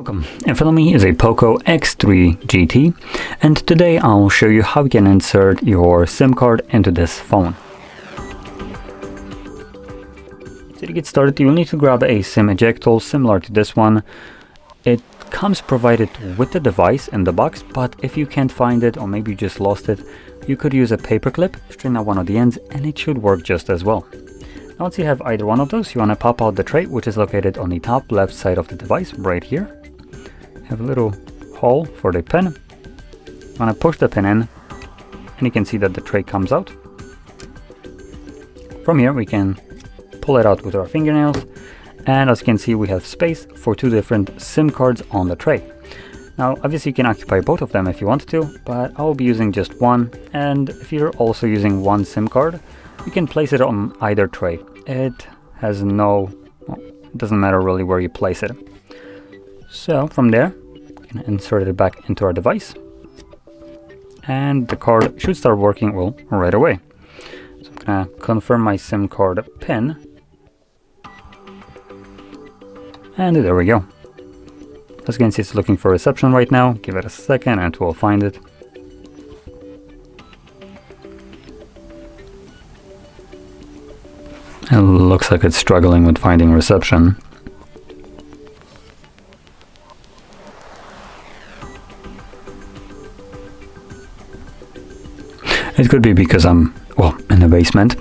Welcome. In front of me is a POCO X3 GT, and today I'll show you how you can insert your SIM card into this phone. So to get started, you'll need to grab a SIM eject tool similar to this one. It comes provided with the device in the box, but if you can't find it or maybe you just lost it, you could use a paper clip, straighten out one of the ends, and it should work just as well. Now once you have either one of those, you want to pop out the tray, which is located on the top left side of the device right here. Have a little hole for the pin. You want to push the pin in, and you can see that the tray comes out. From here we can pull it out with our fingernails, and as you can see we have space for two different SIM cards on the tray. Now obviously you can occupy both of them if you want to, but I'll be using just one, and if you're also using one SIM card, you can place it on either tray. It has it doesn't matter really where you place it. So from there, we can insert it back into our device, and the card should start working well right away. So I'm gonna confirm my SIM card pin, and there we go. As you can see, it's looking for reception right now. Give it a second and we'll find it. It looks like it's struggling with finding reception. It could be because I'm, in the basement.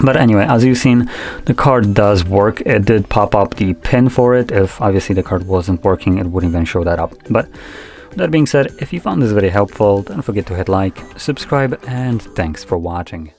But anyway, as you've seen, the card does work. It did pop up the pin for it. If obviously the card wasn't working, it wouldn't even show that up. But with that being said, if you found this video helpful, don't forget to hit like, subscribe, and thanks for watching.